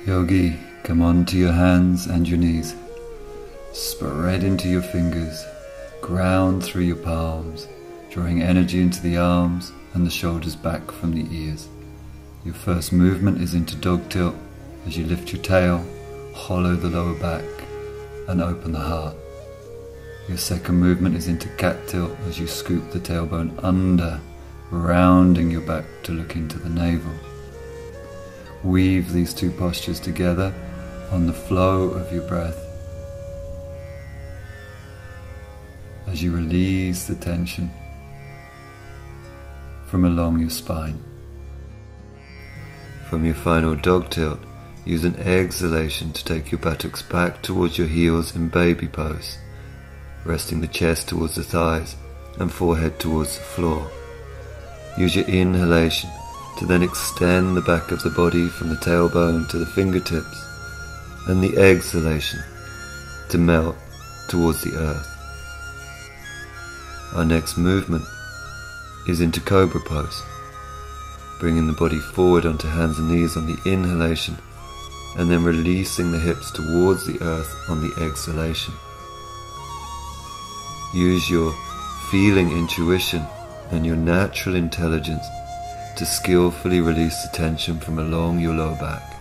Yogi, come onto your hands and your knees. Spread into your fingers, ground through your palms, drawing energy into the arms and the shoulders back from the ears. Your first movement is into dog tilt as you lift your tail, hollow the lower back and open the heart. Your second movement is into cat tilt as you scoop the tailbone under, rounding your back to look into the navel. Weave these two postures together on the flow of your breath as you release the tension from along your spine. From your final dog tilt, use an exhalation to take your buttocks back towards your heels in baby pose, resting the chest towards the thighs and forehead towards the floor. Use your inhalation to then extend the back of the body from the tailbone to the fingertips, and the exhalation to melt towards the earth. Our next movement is into Cobra pose, bringing the body forward onto hands and knees on the inhalation, and then releasing the hips towards the earth on the exhalation. Use your feeling intuition and your natural intelligence to skillfully release the tension from along your lower back,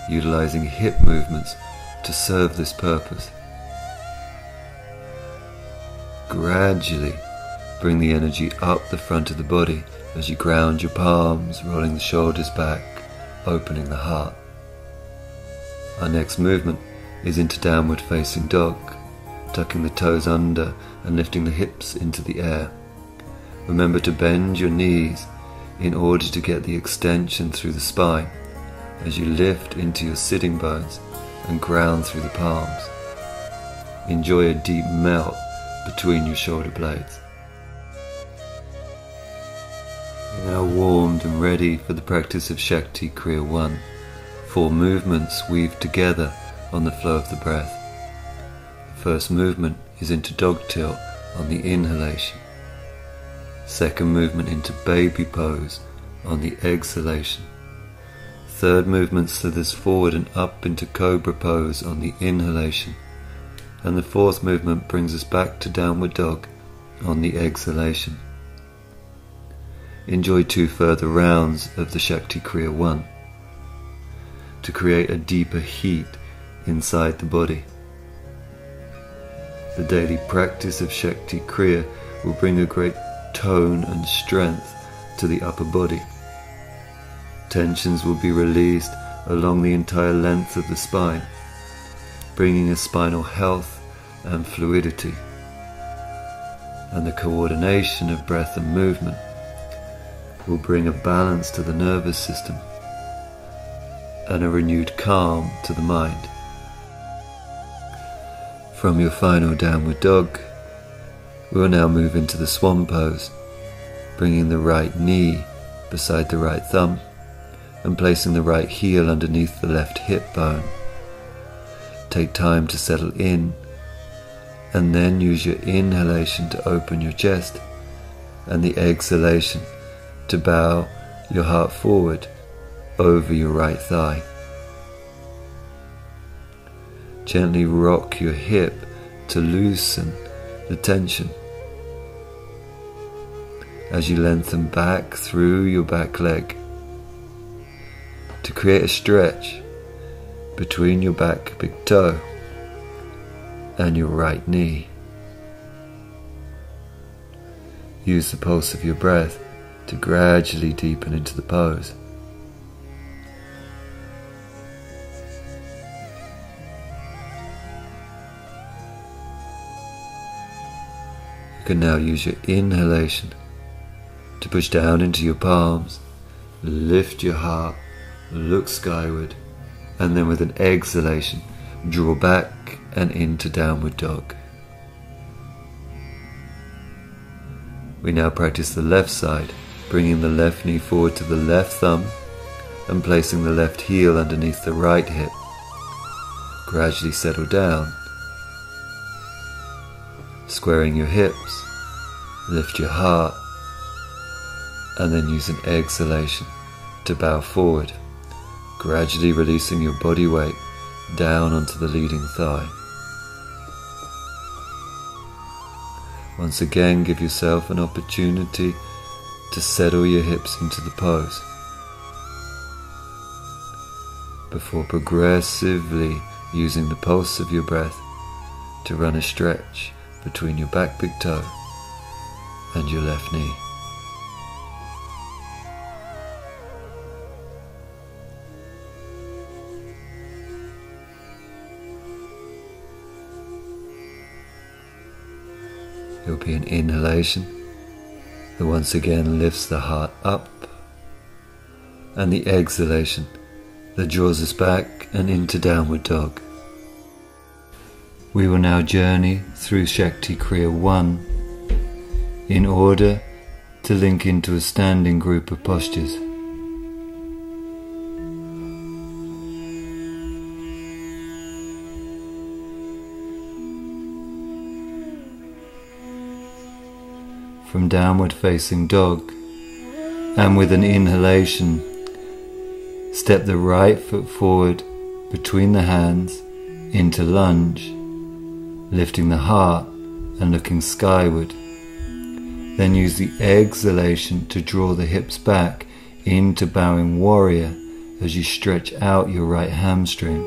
utilizing hip movements to serve this purpose. Gradually bring the energy up the front of the body as you ground your palms, rolling the shoulders back, opening the heart. Our next movement is into downward facing dog, tucking the toes under and lifting the hips into the air. Remember to bend your knees in order to get the extension through the spine as you lift into your sitting bones and ground through the palms. Enjoy a deep melt between your shoulder blades. You're now warmed and ready for the practice of Shakti Kriya 1. 4 movements weave together on the flow of the breath. The first movement is into dog tilt on the inhalation. Second movement into baby pose on the exhalation. Third movement slithers forward and up into Cobra pose on the inhalation. And the fourth movement brings us back to downward dog on the exhalation. Enjoy 2 further rounds of the Shakti Kriya 1 to create a deeper heat inside the body. The daily practice of Shakti Kriya will bring a great tone and strength to the upper body. Tensions will be released along the entire length of the spine, bringing a spinal health and fluidity. And the coordination of breath and movement will bring a balance to the nervous system and a renewed calm to the mind. From your final downward dog, we will now move into the swan pose, bringing the right knee beside the right thumb and placing the right heel underneath the left hip bone. Take time to settle in, and then use your inhalation to open your chest and the exhalation to bow your heart forward over your right thigh. Gently rock your hip to loosen the tension as you lengthen back through your back leg to create a stretch between your back big toe and your right knee. Use the pulse of your breath to gradually deepen into the pose. You can now use your inhalation to push down into your palms, lift your heart, look skyward, and then with an exhalation, draw back and into downward dog. We now practice the left side, bringing the left knee forward to the left thumb and placing the left heel underneath the right hip. Gradually settle down, squaring your hips, lift your heart, and then use an exhalation to bow forward, gradually releasing your body weight down onto the leading thigh. Once again, give yourself an opportunity to settle your hips into the pose before progressively using the pulse of your breath to run a stretch between your back big toe and your left knee. It will be an inhalation that once again lifts the heart up, and the exhalation that draws us back and into downward dog. We will now journey through Shakti Kriya 1 in order to link into a standing group of postures. From downward facing dog, and with an inhalation, step the right foot forward between the hands into lunge, lifting the heart and looking skyward. Then use the exhalation to draw the hips back into bowing warrior as you stretch out your right hamstring.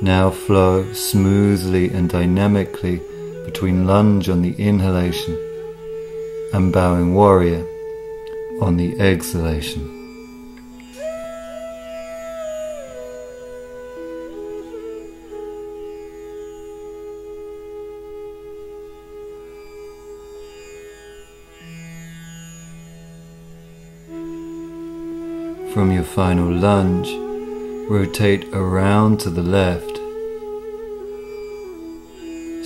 Now flow smoothly and dynamically between lunge on the inhalation and bowing warrior on the exhalation. From your final lunge, rotate around to the left,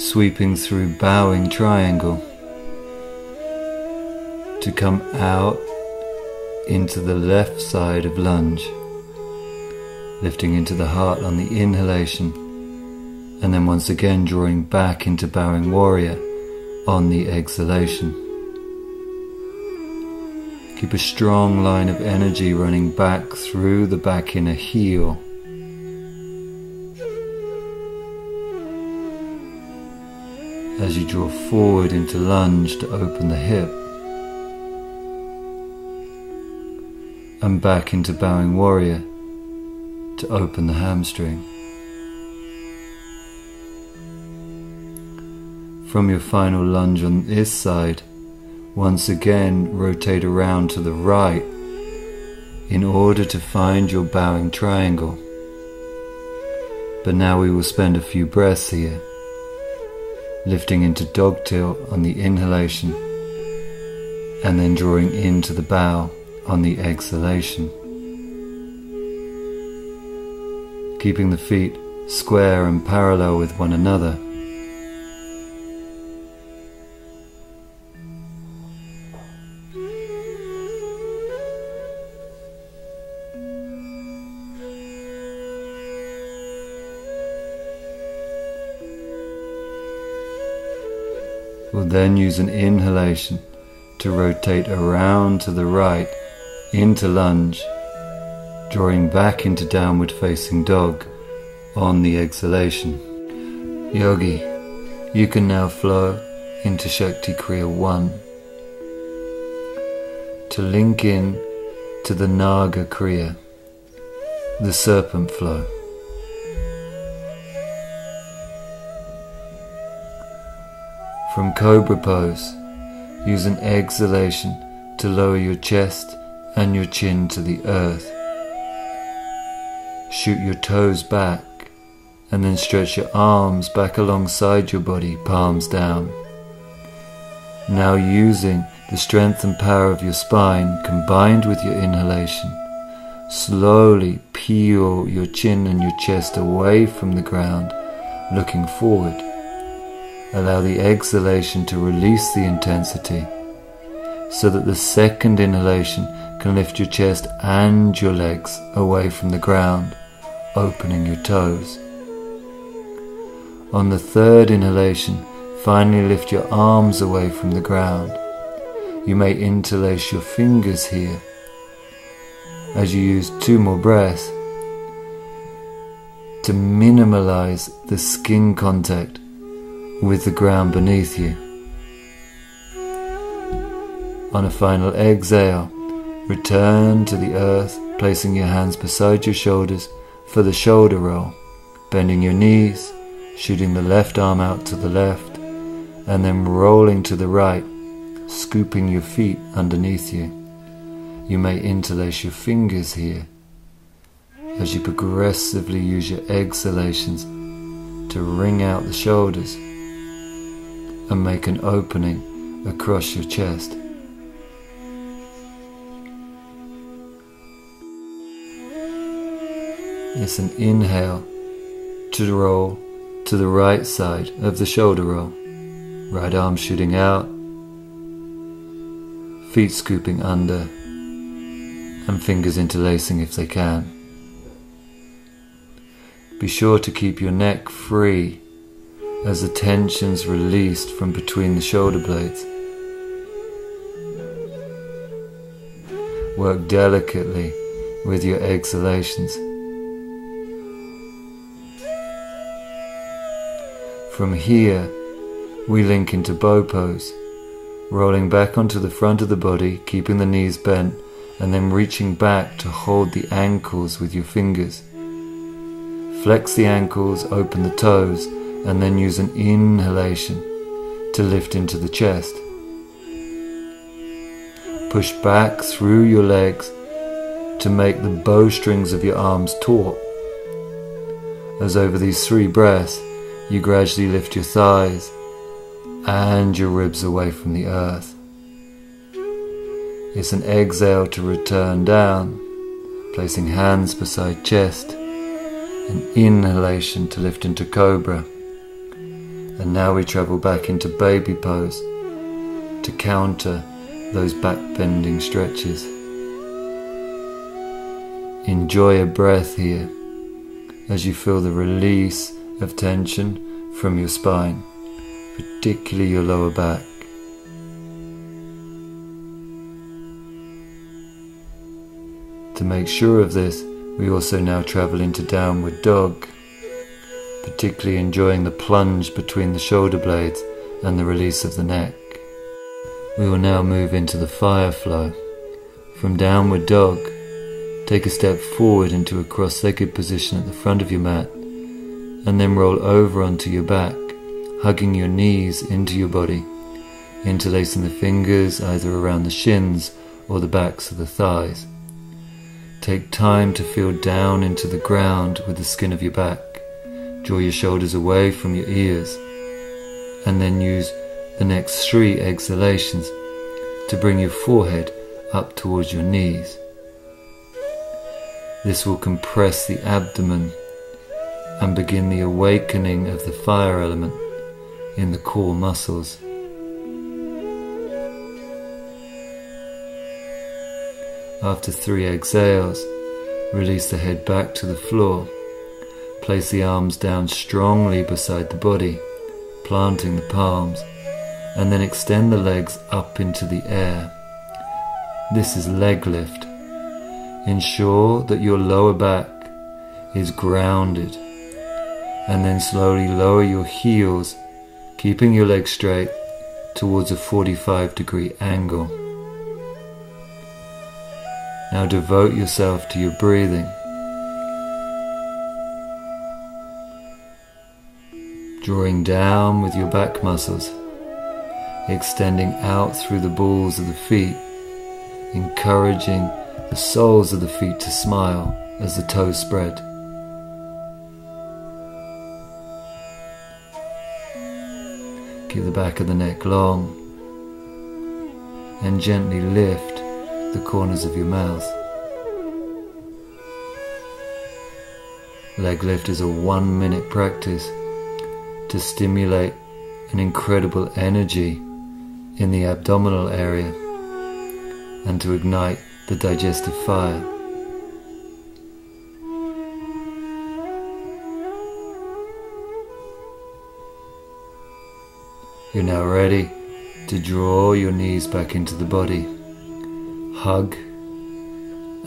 sweeping through bowing triangle to come out into the left side of lunge, lifting into the heart on the inhalation, and then once again drawing back into bowing warrior on the exhalation. Keep a strong line of energy running back through the back inner heel. As you draw forward into lunge to open the hip, and back into bowing warrior to open the hamstring. From your final lunge on this side, once again rotate around to the right in order to find your bowing triangle. But now we will spend a few breaths here, lifting into dog tilt on the inhalation and then drawing into the bow on the exhalation. Keeping the feet square and parallel with one another. We'll then use an inhalation to rotate around to the right into lunge, drawing back into downward facing dog on the exhalation. Yogi, you can now flow into Shakti Kriya 1 to link in to the Naga Kriya, the serpent flow. From Cobra pose, use an exhalation to lower your chest and your chin to the earth. Shoot your toes back and then stretch your arms back alongside your body, palms down. Now using the strength and power of your spine combined with your inhalation, slowly peel your chin and your chest away from the ground, looking forward. Allow the exhalation to release the intensity so that the second inhalation can lift your chest and your legs away from the ground, opening your toes. On the third inhalation, finally lift your arms away from the ground. You may interlace your fingers here as you use 2 more breaths to minimalize the skin contact with the ground beneath you. On a final exhale, return to the earth, placing your hands beside your shoulders for the shoulder roll, bending your knees, shooting the left arm out to the left, and then rolling to the right, scooping your feet underneath you. You may interlace your fingers here as you progressively use your exhalations to wring out the shoulders and make an opening across your chest. It's an inhale to roll to the right side of the shoulder roll. Right arm shooting out, feet scooping under, and fingers interlacing if they can. Be sure to keep your neck free as the tension's released from between the shoulder blades. Work delicately with your exhalations. From here, we link into bow pose, rolling back onto the front of the body, keeping the knees bent, and then reaching back to hold the ankles with your fingers. Flex the ankles, open the toes, and then use an inhalation to lift into the chest. Push back through your legs to make the bowstrings of your arms taut. As over these 3 breaths, you gradually lift your thighs and your ribs away from the earth. It's an exhale to return down, placing hands beside chest. An inhalation to lift into cobra. And now we travel back into baby pose to counter those back bending stretches. Enjoy a breath here as you feel the release of tension from your spine, particularly your lower back. To make sure of this, we also now travel into downward dog, particularly enjoying the plunge between the shoulder blades and the release of the neck. We will now move into the fire flow. From downward dog, take a step forward into a cross-legged position at the front of your mat, and then roll over onto your back, hugging your knees into your body, interlacing the fingers either around the shins or the backs of the thighs. Take time to feel down into the ground with the skin of your back. Draw your shoulders away from your ears, and then use the next 3 exhalations to bring your forehead up towards your knees. This will compress the abdomen and begin the awakening of the fire element in the core muscles. After 3 exhales, release the head back to the floor. Place the arms down strongly beside the body, planting the palms, and then extend the legs up into the air. This is leg lift. Ensure that your lower back is grounded, and then slowly lower your heels, keeping your legs straight towards a 45-degree angle. Now devote yourself to your breathing. Drawing down with your back muscles, extending out through the balls of the feet, encouraging the soles of the feet to smile as the toes spread. Keep the back of the neck long and gently lift the corners of your mouth. Leg lift is a 1-minute practice to stimulate an incredible energy in the abdominal area and to ignite the digestive fire. You're now ready to draw your knees back into the body. Hug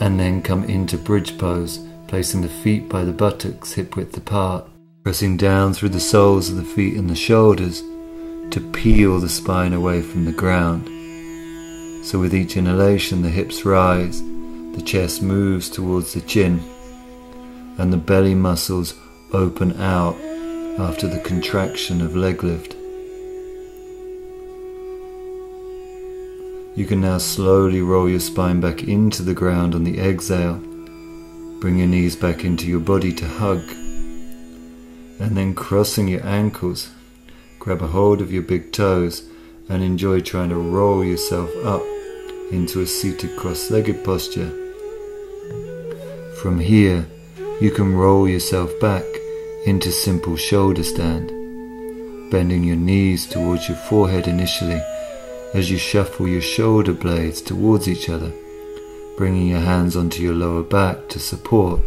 and then come into bridge pose, placing the feet by the buttocks hip width apart, pressing down through the soles of the feet and the shoulders to peel the spine away from the ground. So with each inhalation the hips rise, the chest moves towards the chin, and the belly muscles open out after the contraction of leg lift. You can now slowly roll your spine back into the ground on the exhale. Bring your knees back into your body to hug, and then crossing your ankles, grab a hold of your big toes and enjoy trying to roll yourself up into a seated cross-legged posture. From here, you can roll yourself back into simple shoulder stand, bending your knees towards your forehead initially as you shuffle your shoulder blades towards each other, bringing your hands onto your lower back to support,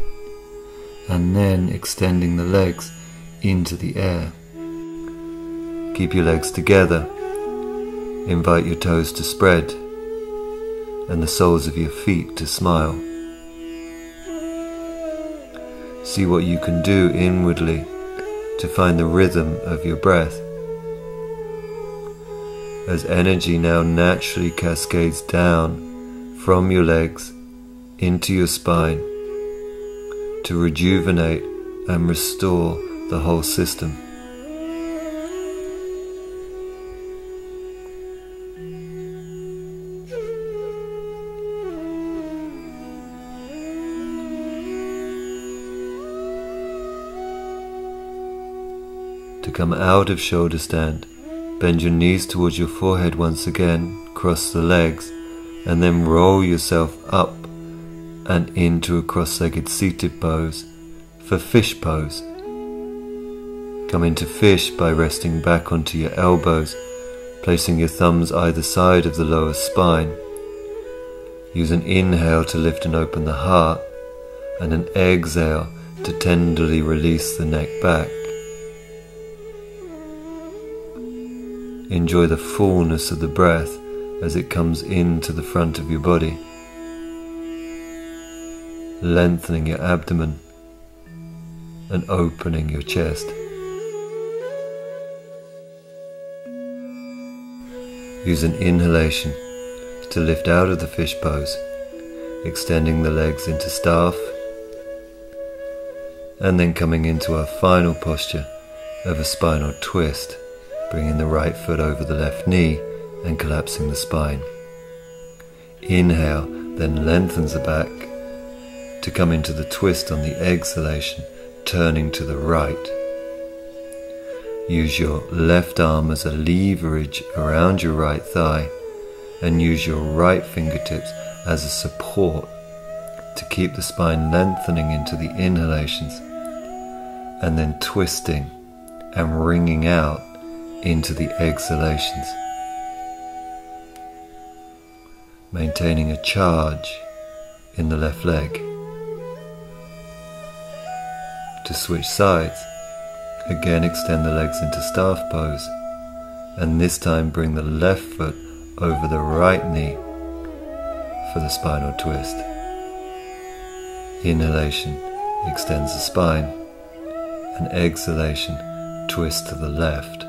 and then extending the legs into the air. Keep your legs together, invite your toes to spread, and the soles of your feet to smile. See what you can do inwardly to find the rhythm of your breath, as energy now naturally cascades down from your legs into your spine to rejuvenate and restore the whole system. To come out of shoulder stand, bend your knees towards your forehead once again, cross the legs, and then roll yourself up and into a cross-legged seated pose for fish pose. Come into fish by resting back onto your elbows, placing your thumbs either side of the lower spine. Use an inhale to lift and open the heart, and an exhale to tenderly release the neck back. Enjoy the fullness of the breath as it comes into the front of your body, lengthening your abdomen and opening your chest. Use an inhalation to lift out of the fish pose, extending the legs into staff, and then coming into our final posture of a spinal twist, bringing the right foot over the left knee and collapsing the spine. Inhale, then lengthens the back to come into the twist on the exhalation, turning to the right. Use your left arm as a leverage around your right thigh, and use your right fingertips as a support to keep the spine lengthening into the inhalations, and then twisting and wringing out into the exhalations, maintaining a charge in the left leg. To switch sides, again extend the legs into staff pose, and this time bring the left foot over the right knee for the spinal twist. Inhalation extends the spine, and exhalation twist to the left.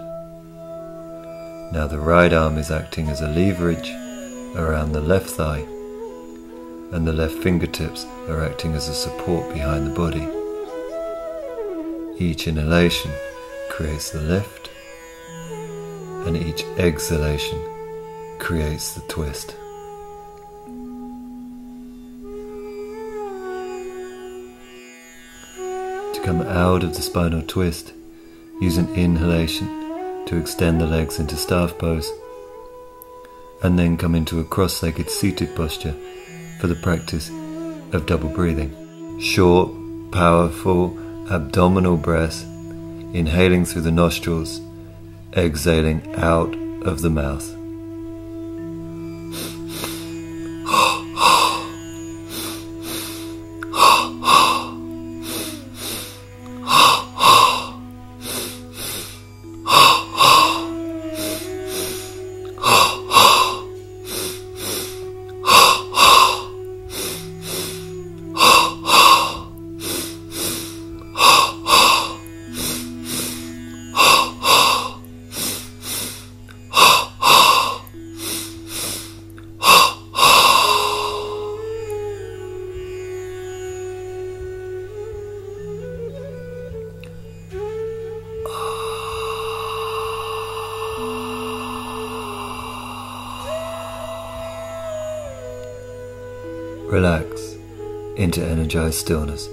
Now the right arm is acting as a leverage around the left thigh, and the left fingertips are acting as a support behind the body. Each inhalation creates the lift, and each exhalation creates the twist. To come out of the spinal twist, use an inhalation to extend the legs into staff pose, and then come into a cross-legged seated posture for the practice of double breathing. Short, powerful abdominal breaths, inhaling through the nostrils, exhaling out of the mouth. Relax into energized stillness.